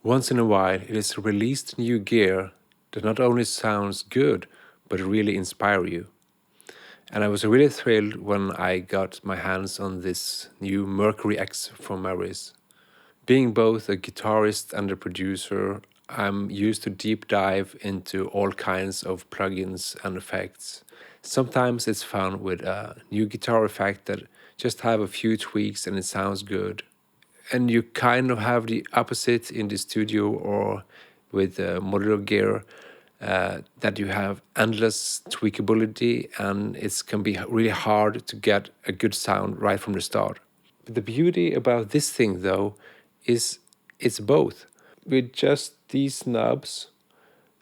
Once in a while, it is released new gear that not only sounds good, but really inspire you. And I was really thrilled when I got my hands on this new Mercury X from Meris. Being both a guitarist and a producer, I'm used to deep dive into all kinds of plugins and effects. Sometimes it's fun with a new guitar effect that just have a few tweaks and it sounds good. And you kind of have the opposite in the studio or with modular gear, that you have endless tweakability and it can be really hard to get a good sound right from the start. But the beauty about this thing though is it's both. With just these knobs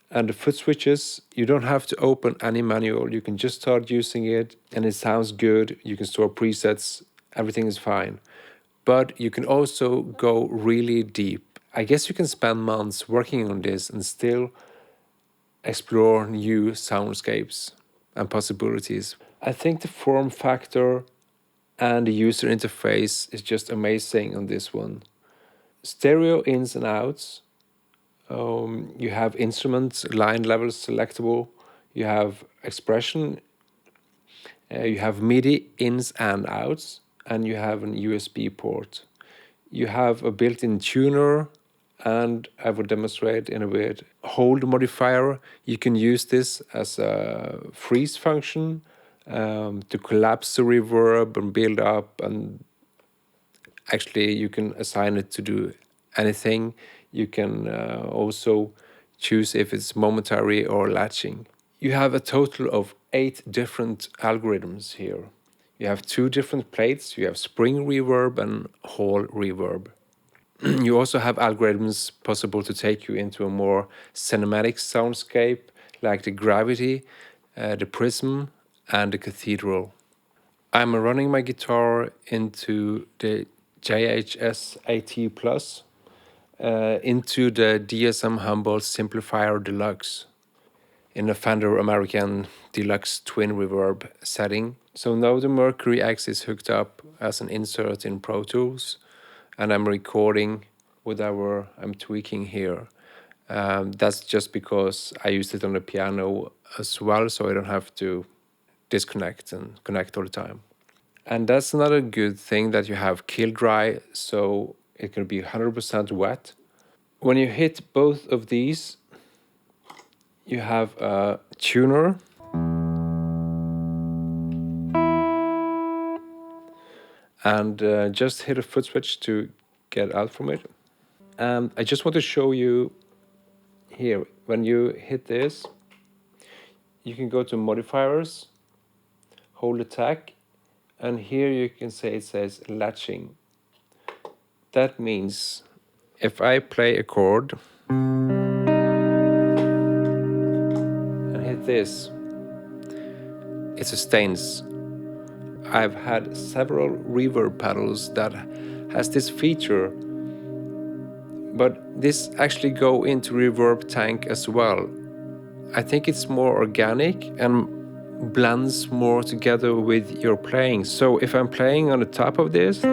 and the foot switches, you don't have to open any manual. You can just start using it and it sounds good. You can store presets, everything is fine. But you can also go really deep. I guess you can spend months working on this and still explore new soundscapes and possibilities. I think the form factor and the user interface is just amazing on this one. Stereo ins and outs. You have instruments, line levels selectable. You have expression. You have MIDI ins and outs, and you have an USB port. You have a built-in tuner, and I will demonstrate in a bit. Hold modifier. You can use this as a freeze function to collapse the reverb and build up, and actually you can assign it to do anything. You can also choose if it's momentary or latching. You have a total of 8 different algorithms here. You have 2 different plates. You have spring reverb and hall reverb. You also have algorithms possible to take you into a more cinematic soundscape, like the Gravity, the Prism, and the Cathedral. I'm running my guitar into the JHS AT Plus, into the DSM Humboldt Simplifier DLX in a Fender American Deluxe Twin Reverb setting. So now the Mercury X is hooked up as an insert in Pro Tools, and I'm recording whatever I'm tweaking here. That's just because I used it on the piano as well, so I don't have to disconnect and connect all the time. And that's another good thing, that you have kill dry, so it can be 100% wet. When you hit both of these, you have a tuner, and just hit a foot switch to get out from it. And I just want to show you here, when you hit this, you can go to modifiers, hold attack, and here you can say it says latching. That means if I play a chord and hit this, it sustains. I've had several reverb pedals that has this feature, but this actually go into reverb tank as well. I think it's more organic and blends more together with your playing. So if I'm playing on the top of this,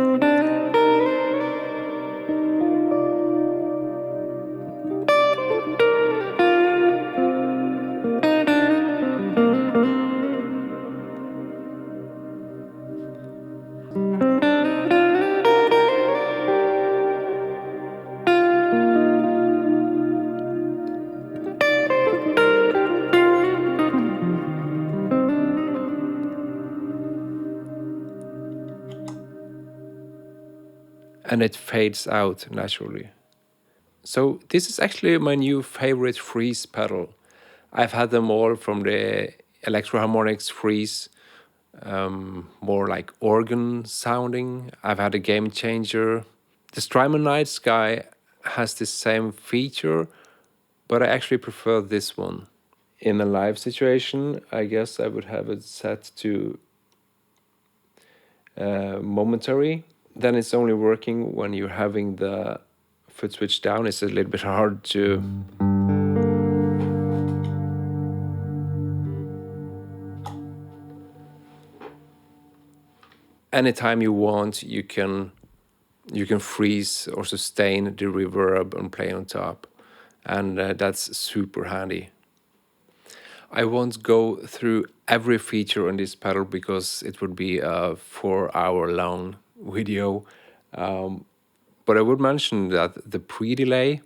and it fades out naturally. So this is actually my new favorite freeze pedal. I've had them all, from the Electro Harmonics freeze, more like organ sounding. I've had a Game Changer. The Strymon Night Sky has the same feature, but I actually prefer this one. In a live situation, I guess I would have it set to momentary. Then it's only working when you're having the foot switch down. It's a little bit hard to... Anytime you want, you can you can freeze or sustain the reverb and play on top, and that's super handy. I won't go through every feature on this pedal because it would be a 4-hour long video, but I would mention that the pre-delay,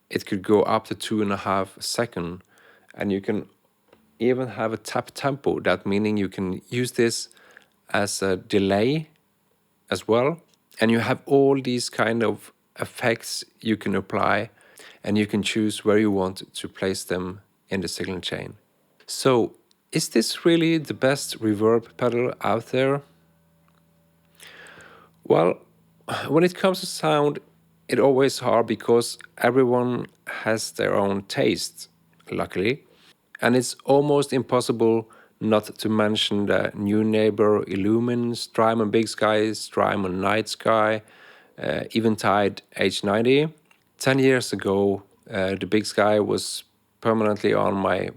it could go up to 2.5 seconds, and you can even have a tap tempo. That meaning you can use this as a delay as well, and you have all these kind of effects you can apply, and you can choose where you want to place them in the signal chain. So, is this really the best reverb pedal out there? Well, when it comes to sound, it's always hard because everyone has their own taste, luckily. And it's almost impossible not to mention the new neighbor Illumin, Strymon Big Sky, Strymon Night Sky, Eventide H90. 10 years ago, the Big Sky was permanently on my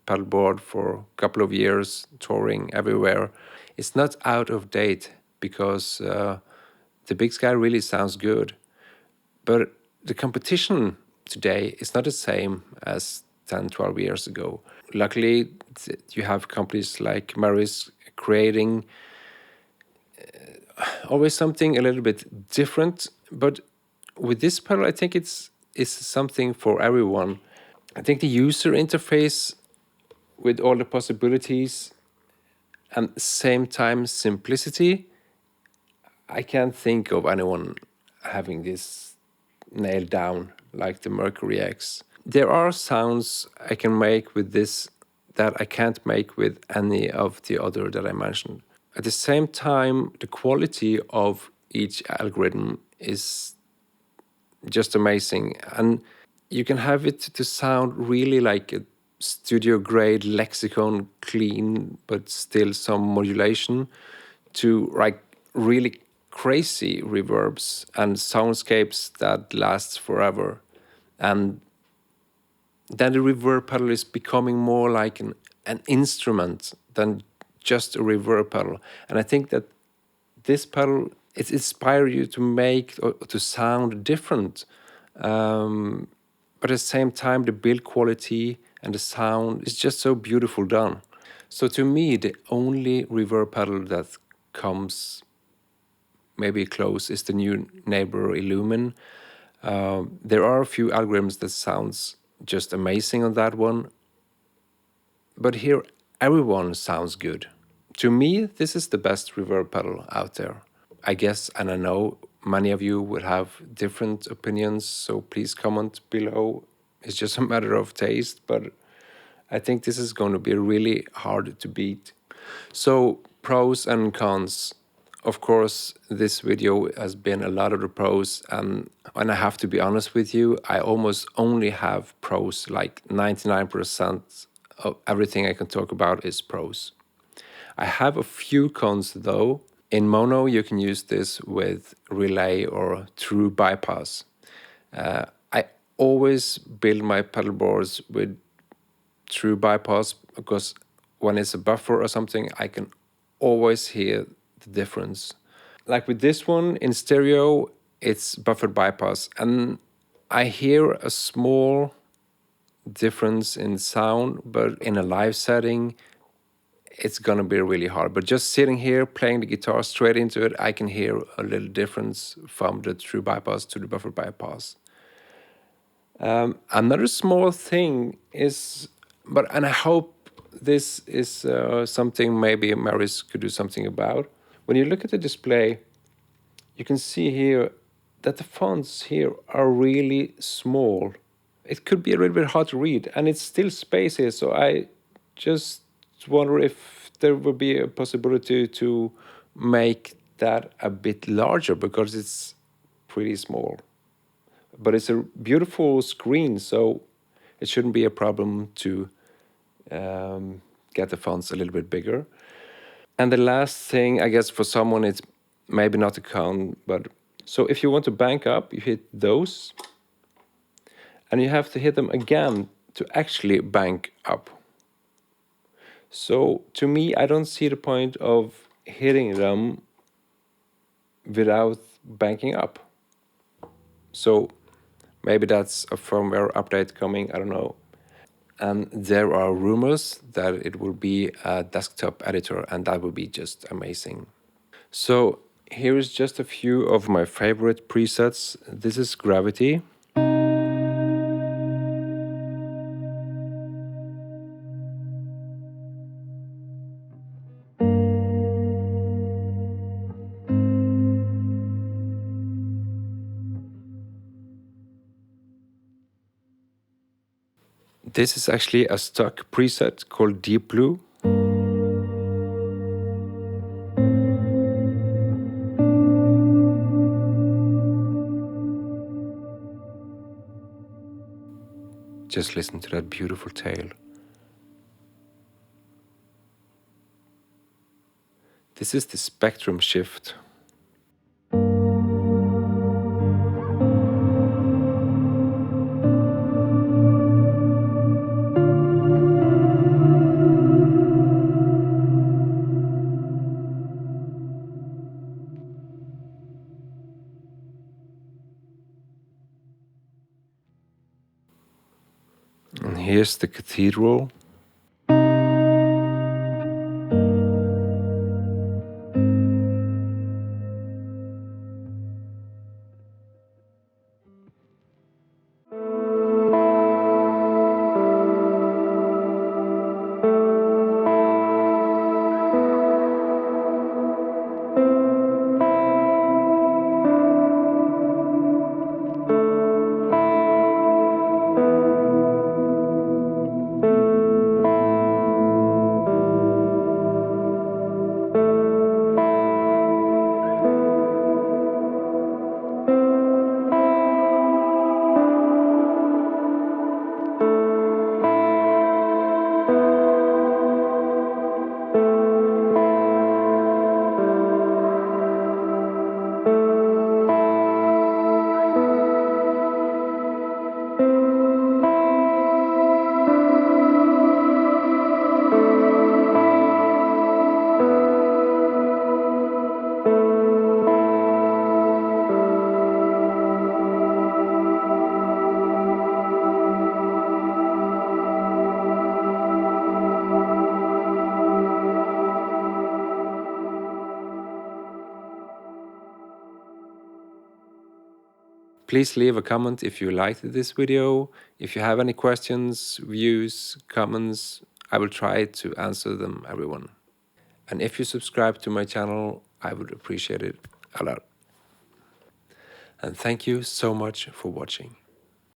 pedal board for a couple of years, touring everywhere. It's not out of date because the Big Sky really sounds good. But the competition today is not the same as 10, 12 years ago. Luckily, you have companies like Meris creating always something a little bit different. But with this pedal, I think it's something for everyone. I think the user interface with all the possibilities and same time simplicity, I can't think of anyone having this nailed down like the Mercury X. There are sounds I can make with this that I can't make with any of the other that I mentioned. At the same time, the quality of each algorithm is just amazing, and you can have it to sound really like a studio grade lexicon, clean but still some modulation, to like really crazy reverbs and soundscapes that last forever. And then the reverb pedal is becoming more like an instrument than just a reverb pedal. And I think that this pedal, it inspires you to make or to sound different. But at the same time, the build quality and the sound is just so beautiful done. So to me, the only reverb pedal that comes maybe close is the new neighbor Illumin. There are a few algorithms that sounds just amazing on that one, but here everyone sounds good. To me, this is the best reverb pedal out there. I guess, and I know many of you will have different opinions, so please comment below. It's just a matter of taste, but I think this is going to be really hard to beat. So, pros and cons. Of course, this video has been a lot of the pros, and I have to be honest with you, I almost only have pros. Like 99% of everything I can talk about is pros. I have a few cons though. In mono, you can use this with relay or true bypass. I always build my pedal boards with true bypass because when it's a buffer or something, I can always hear the difference. Like with this one in stereo, it's buffered bypass, and I hear a small difference in sound, but in a live setting, it's gonna be really hard. But just sitting here playing the guitar straight into it, I can hear a little difference from the true bypass to the buffered bypass. Another small thing is, and I hope this is something maybe Meris could do something about. When you look at the display, you can see here that the fonts here are really small. It could be a little bit hard to read, and it's still space here, so I just wonder if there would be a possibility to make that a bit larger because it's pretty small. But it's a beautiful screen, so it shouldn't be a problem to get the fonts a little bit bigger. And the last thing, I guess for someone it's maybe not a con, but so if you want to bank up, you hit those, and you have to hit them again to actually bank up. So to me, I don't see the point of hitting them without banking up. So maybe that's a firmware update coming, I don't know. And there are rumors that it will be a desktop editor, and that would be just amazing. So here is just a few of my favorite presets. This is Gravity. This is actually a stock preset called Deep Blue. Just listen to that beautiful tail. This is the spectrum shift. And here's the Cathedral. Please leave a comment if you liked this video. If you have any questions, views, comments, I will try to answer them, everyone. And if you subscribe to my channel, I would appreciate it a lot. And thank you so much for watching.